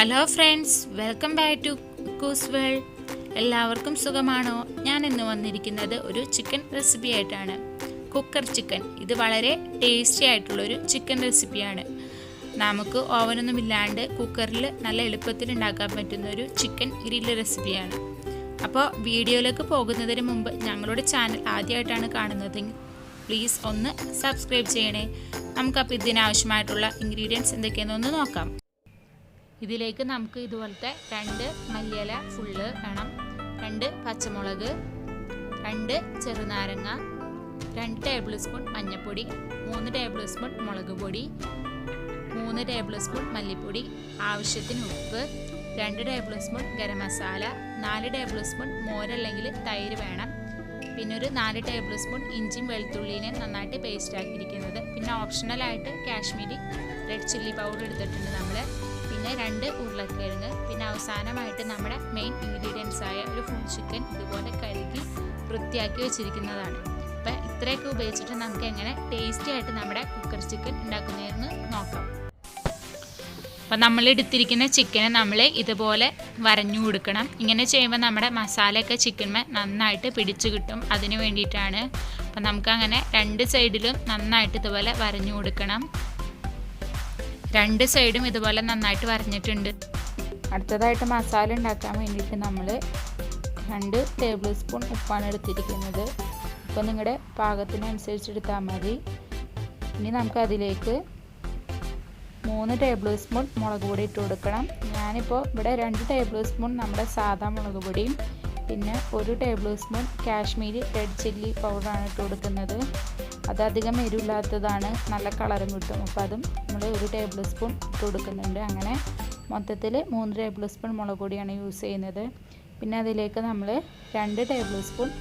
Hello friends, welcome back to cuckoo's world. എല്ലാവർക്കും സുഖമാണോ? ഞാൻ ഇന്ന് വന്നിരിക്കുന്നത് ഒരു ചിക്കൻ റെസിപ്പി ആയിട്ടാണ്. Cooker chicken. ഇത് വളരെ ടേസ്റ്റി ആയിട്ടുള്ളൊരു ചിക്കൻ റെസിപ്പിയാണ്. നമുക്ക് ഓവനൊന്നും ഇല്ലാണ്ട് കുക്കറിൽ നല്ല എളുപ്പത്തിൽ ഉണ്ടാക്കാൻ പറ്റുന്ന ഒരു ചിക്കൻ ഗ്രില്ല് റെസിപ്പിയാണ്. അപ്പോൾ വീഡിയോയിലേക്ക് പോകുന്നതിന് മുമ്പ് ഞങ്ങളുടെ ചാനൽ ആദ്യമായിട്ടാണ് കാണുന്നതെങ്കിൽ പ്ലീസ് ഒന്ന് സബ്സ്ക്രൈബ് ചെയ്യണേ. നമുക്കപ്പോൾ ഇതിനാവശ്യമായിട്ടുള്ള ഇൻഗ്രീഡിയൻസ് എന്തൊക്കെയാണെന്ന് നോക്കാം. ഇതിലേക്ക് നമുക്ക് ഇതുപോലത്തെ 2 മല്ലിയില ഫുള്ള് വേണം, 2 പച്ചമുളക്, 2 ചെറുനാരങ്ങ, 2 ടേബിൾ സ്പൂൺ മഞ്ഞൾപ്പൊടി, 3 ടേബിൾ സ്പൂൺ മുളക് പൊടി, 3 ടേബിൾ സ്പൂൺ മല്ലിപ്പൊടി, ആവശ്യത്തിന് ഉപ്പ്, 2 tablespoon garam masala, 4 tablespoon മോരല്ലെങ്കിൽ തൈര് വേണം, പിന്നെ ഒരു 4 ടേബിൾ സ്പൂൺ ഇഞ്ചിയും വെളുത്തുള്ളിനെ നന്നായിട്ട് പേസ്റ്റ് ആക്കിയിരിക്കുന്നത്, പിന്നെ ഓപ്ഷണലായിട്ട് കാശ്മീരി റെഡ് ചില്ലി പൗഡർ എടുത്തിട്ടുണ്ട് നമ്മൾ, പിന്നെ 2 ഉരുളക്കിഴങ്ങ്, പിന്നെ അവസാനമായിട്ട് നമ്മുടെ മെയിൻ ഇൻഗ്രീഡിയൻസ് ആയ ഒരു ഫുൾ ചിക്കൻ ഇതുപോലെ കഴുകി വൃത്തിയാക്കി വെച്ചിരിക്കുന്നതാണ്. അപ്പം ഇത്രയൊക്കെ ഉപയോഗിച്ചിട്ട് നമുക്ക് എങ്ങനെ ടേസ്റ്റി ആയിട്ട് നമ്മുടെ കുക്കർ ചിക്കൻ ഉണ്ടാക്കുന്നതെന്ന് നോക്കാം. അപ്പം നമ്മൾ എടുത്തിരിക്കുന്ന ചിക്കനെ നമ്മൾ ഇതുപോലെ വരഞ്ഞു കൊടുക്കണം. ഇങ്ങനെ ചെയ്യുമ്പോൾ നമ്മുടെ മസാലയൊക്കെ ചിക്കന്മേ നന്നായിട്ട് പിടിച്ചു കിട്ടും. അതിന് വേണ്ടിയിട്ടാണ്. അപ്പം നമുക്കങ്ങനെ 2 സൈഡിലും നന്നായിട്ട് ഇതുപോലെ വരഞ്ഞു കൊടുക്കണം. 2 സൈഡും ഇതുപോലെ നന്നായിട്ട് വരഞ്ഞിട്ടുണ്ട്. അടുത്തതായിട്ട് മസാല ഉണ്ടാക്കാൻ വേണ്ടിയിട്ട് നമ്മൾ 2 ടേബിൾ സ്പൂൺ ഉപ്പാണ് എടുത്തിരിക്കുന്നത്. ഇപ്പോൾ നിങ്ങളുടെ പാകത്തിനനുസരിച്ച് എടുത്താൽ മതി. ഇനി നമുക്കതിലേക്ക് 3 ടേബിൾ സ്പൂൺ മുളക് പൊടി ഇട്ട് കൊടുക്കണം. ഞാനിപ്പോൾ ഇവിടെ 2 ടേബിൾ സ്പൂൺ നമ്മുടെ സാദാ മുളക് പൊടിയും പിന്നെ 1 table spoon Kashmiri red chilli പൗഡറാണ് ഇട്ട് കൊടുക്കുന്നത്. അതധികം എരിവില്ലാത്തതാണ്, നല്ല കളറും കിട്ടും. അപ്പോൾ അതും നമ്മൾ 1 ടേബിൾ സ്പൂൺ ഇട്ട് കൊടുക്കുന്നുണ്ട്. അങ്ങനെ മൊത്തത്തിൽ 3 ടേബിൾ സ്പൂൺ മുളക് പൊടിയാണ് യൂസ് ചെയ്യുന്നത്. പിന്നെ അതിലേക്ക് നമ്മൾ 2 ടേബിൾ സ്പൂൺ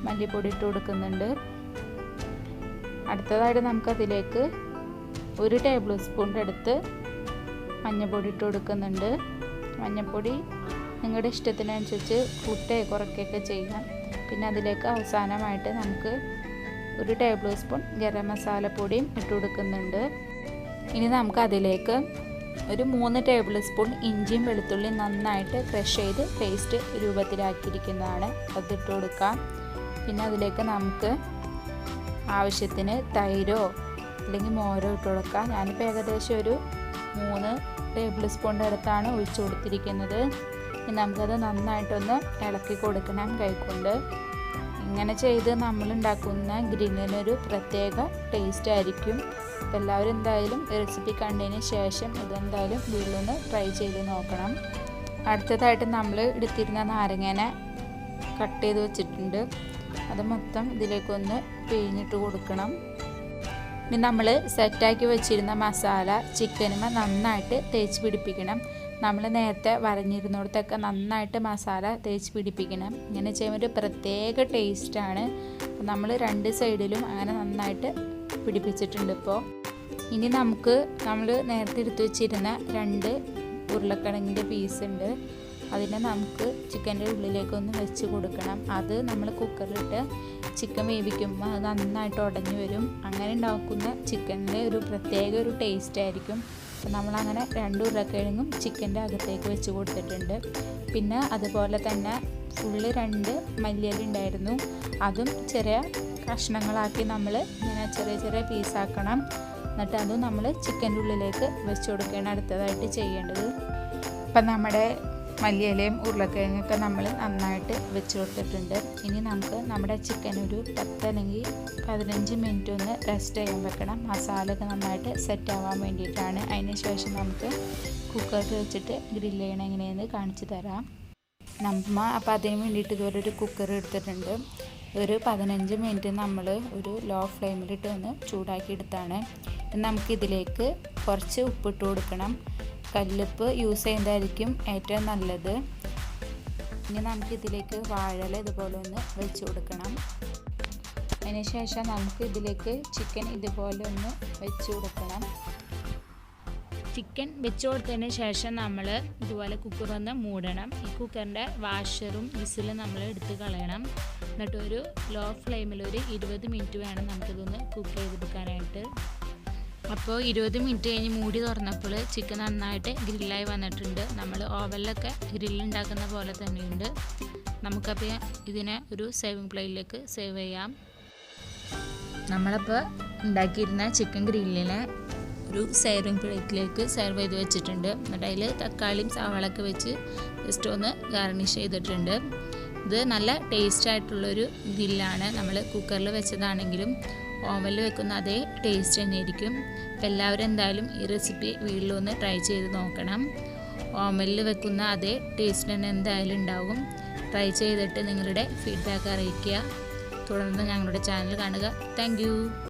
മല്ലിപ്പൊടി ഇട്ട് കൊടുക്കുന്നുണ്ട്. അടുത്തതായിട്ട് നമുക്കതിലേക്ക് 1 ടേബിൾ സ്പൂണിൻ്റെ അടുത്ത് മഞ്ഞൾപ്പൊടി ഇട്ട് കൊടുക്കുന്നുണ്ട്. മഞ്ഞൾപ്പൊടി നിങ്ങളുടെ ഇഷ്ടത്തിനനുസരിച്ച് കൂട്ടുകയോ കുറയ്ക്കുകയൊക്കെ ചെയ്യാം. പിന്നെ അതിലേക്ക് അവസാനമായിട്ട് നമുക്ക് 1 ടേബിൾ സ്പൂൺ ഗരം മസാലപ്പൊടിയും ഇട്ട് കൊടുക്കുന്നുണ്ട്. ഇനി നമുക്ക് അതിലേക്ക് ഒരു 3 ടേബിൾ സ്പൂൺ ഇഞ്ചിയും വെളുത്തുള്ളിയും നന്നായിട്ട് ക്രഷ് ചെയ്ത് പേസ്റ്റ് രൂപത്തിലാക്കിയിരിക്കുന്നതാണ്, അതിട്ട് കൊടുക്കാം. പിന്നെ അതിലേക്ക് നമുക്ക് ആവശ്യത്തിന് തൈരോ അല്ലെങ്കിൽ മോരോ ഇട്ട് കൊടുക്കാം. ഞാനിപ്പോൾ ഏകദേശം ഒരു 3 ടേബിൾ സ്പൂണിൻ്റെ അടുത്താണ് ഒഴിച്ചു കൊടുത്തിരിക്കുന്നത്. ഇനി നമുക്കത് നന്നായിട്ടൊന്ന് ഇളക്കി കൊടുക്കണം കൈകൊണ്ട്. ഇങ്ങനെ ചെയ്ത് നമ്മൾ ഉണ്ടാക്കുന്ന ഗ്രില്ലിനൊരു പ്രത്യേക ടേസ്റ്റ് ആയിരിക്കും. അപ്പോൾ എല്ലാവരും എന്തായാലും റെസിപ്പി കണ്ടതിന് ശേഷം ഇതെന്തായാലും വീട്ടിലൊന്ന് ട്രൈ ചെയ്ത് നോക്കണം. അടുത്തതായിട്ട് നമ്മൾ എടുത്തിരുന്ന നാരങ്ങേനെ കട്ട് ചെയ്ത് വെച്ചിട്ടുണ്ട്. അത് മൊത്തം ഇതിലേക്കൊന്ന് പിഴിഞ്ഞിട്ട് കൊടുക്കണം. ഇനി നമ്മൾ സെറ്റാക്കി വെച്ചിരുന്ന മസാല ചിക്കനുമേ നന്നായിട്ട് തേച്ച് പിടിപ്പിക്കണം. നമ്മൾ നേരത്തെ വരഞ്ഞിരുന്നിടത്തൊക്കെ നന്നായിട്ട് മസാല തേച്ച് പിടിപ്പിക്കണം. ഇങ്ങനെ ചെയ്യുമ്പോൾ ഒരു പ്രത്യേക ടേസ്റ്റാണ്. അപ്പോൾ നമ്മൾ 2 സൈഡിലും അങ്ങനെ നന്നായിട്ട് പിടിപ്പിച്ചിട്ടുണ്ട്. ഇപ്പോൾ ഇനി നമുക്ക് നമ്മൾ നേരത്തെ എടുത്ത് വെച്ചിരുന്ന 2 ഉരുളക്കിഴങ്ങിൻ്റെ പീസ് ഉണ്ട്. അതിനെ നമുക്ക് ചിക്കൻ്റെ ഉള്ളിലേക്കൊന്ന് വെച്ച് കൊടുക്കണം. അത് നമ്മൾ കുക്കറിലിട്ട് ചിക്കൻ വേവിക്കുമ്പോൾ അത് നന്നായിട്ട് ഉടഞ്ഞു വരും. അങ്ങനെ ഉണ്ടാക്കുന്ന ചിക്കനിലെ ഒരു പ്രത്യേക ഒരു ടേസ്റ്റ് ആയിരിക്കും. അപ്പോൾ നമ്മളങ്ങനെ 2 ഉരുളക്കിഴങ്ങും ചിക്കൻ്റെ അകത്തേക്ക് വെച്ച് കൊടുത്തിട്ടുണ്ട്. പിന്നെ അതുപോലെ തന്നെ ഫുള്ള് 2 മല്ലിയില ഉണ്ടായിരുന്നു. അതും ചെറിയ കഷ്ണങ്ങളാക്കി നമ്മൾ ഇങ്ങനെ ചെറിയ ചെറിയ പീസാക്കണം. എന്നിട്ട് അതും നമ്മൾ ചിക്കൻ്റെ ഉള്ളിലേക്ക് വെച്ച് കൊടുക്കുകയാണ് അടുത്തതായിട്ട് ചെയ്യേണ്ടത്. അപ്പം നമ്മുടെ മല്ലിയിലയും ഉരുളക്കിഴങ്ങൊക്കെ നമ്മൾ നന്നായിട്ട് വെച്ച് കൊടുത്തിട്ടുണ്ട്. ഇനി നമുക്ക് നമ്മുടെ ചിക്കൻ ഒരു 10 അല്ലെങ്കിൽ 15 മിനിറ്റ് ഒന്ന് റെസ്റ്റ് ചെയ്യാൻ വെക്കണം. മസാലയൊക്കെ നന്നായിട്ട് സെറ്റ് ആവാൻ വേണ്ടിയിട്ടാണ്. അതിന് ശേഷം നമുക്ക് കുക്കറിൽ വെച്ചിട്ട് ഗ്രില്ല് ചെയ്യണം എങ്ങനെയെന്ന് കാണിച്ചു തരാം. അപ്പോൾ അതിന് വേണ്ടിയിട്ട് ഇതുപോലെ ഒരു കുക്കർ എടുത്തിട്ടുണ്ട്. ഒരു 15 മിനിറ്റ് നമ്മൾ ഒരു ലോ ഫ്ലെയിമിലിട്ട് ഒന്ന് ചൂടാക്കി എടുത്താണ്. നമുക്കിതിലേക്ക് കുറച്ച് ഉപ്പിട്ട് കൊടുക്കണം. കല്ലുപ്പ് യൂസ് ചെയ്യുന്നതായിരിക്കും ഏറ്റവും നല്ലത്. ഇനി നമുക്കിതിലേക്ക് വാഴയില ഇതുപോലെ ഒന്ന് വെച്ച് കൊടുക്കണം. അതിന് ശേഷം നമുക്ക് ഇതിലേക്ക് ചിക്കൻ ഇതുപോലെ ഒന്ന് വെച്ച് കൊടുക്കണം. ചിക്കൻ വെച്ച് കൊടുത്തതിന് ശേഷം നമ്മൾ ഇതുപോലെ കുക്കർ ഒന്ന് മൂടണം. ഈ കുക്കറിൻ്റെ വാഷറും വിസിലും നമ്മൾ എടുത്ത് കളയണം. എന്നിട്ട് ഒരു ലോ ഫ്ലെയിമിൽ ഒരു 20 മിനിറ്റ് വേണം നമുക്കിതൊന്ന് കുക്ക് ചെയ്തെടുക്കാനായിട്ട്. അപ്പോൾ 20 മിനിറ്റ് കഴിഞ്ഞ് മൂടി തുറന്നപ്പോൾ ചിക്കൻ നന്നായിട്ട് ഗ്രില്ലായി വന്നിട്ടുണ്ട്. നമ്മൾ ഓവനിലൊക്കെ ഗ്രില്ലുണ്ടാക്കുന്ന പോലെ തന്നെയുണ്ട്. നമുക്കപ്പോൾ ഇതിനെ ഒരു സേവിങ് പ്ലേറ്റിലേക്ക് സേവ് ചെയ്യാം. നമ്മളപ്പോൾ ഉണ്ടാക്കിയിരുന്ന ചിക്കൻ ഗ്രില്ലിനെ ഒരു സേവിങ് പ്ലേറ്റിലേക്ക് സെർവ് ചെയ്ത് വെച്ചിട്ടുണ്ട്. എന്നിട്ട് അതിൽ തക്കാളിയും സവാളയൊക്കെ വെച്ച് ജസ്റ്റ് ഒന്ന് ഗാർണിഷ് ചെയ്തിട്ടുണ്ട്. ഇത് നല്ല ടേസ്റ്റ് ആയിട്ടുള്ളൊരു ഗ്രില്ലാണ്. നമ്മൾ കുക്കറിൽ വെച്ചതാണെങ്കിലും ഓവനിൽ വെക്കുന്ന അതേ ടേസ്റ്റ് തന്നെയായിരിക്കും. അപ്പോൾ എല്ലാവരും എന്തായാലും ഈ റെസിപ്പി വീട്ടിലൊന്ന് ട്രൈ ചെയ്ത് നോക്കണം. ഓവനിൽ വെക്കുന്ന അതേ ടേസ്റ്റ് തന്നെ എന്തായാലും ഉണ്ടാവും. ട്രൈ ചെയ്തിട്ട് നിങ്ങളുടെ ഫീഡ്ബാക്ക് അറിയിക്കുക. തുടർന്ന് ഞങ്ങളുടെ ചാനൽ കാണുക. താങ്ക്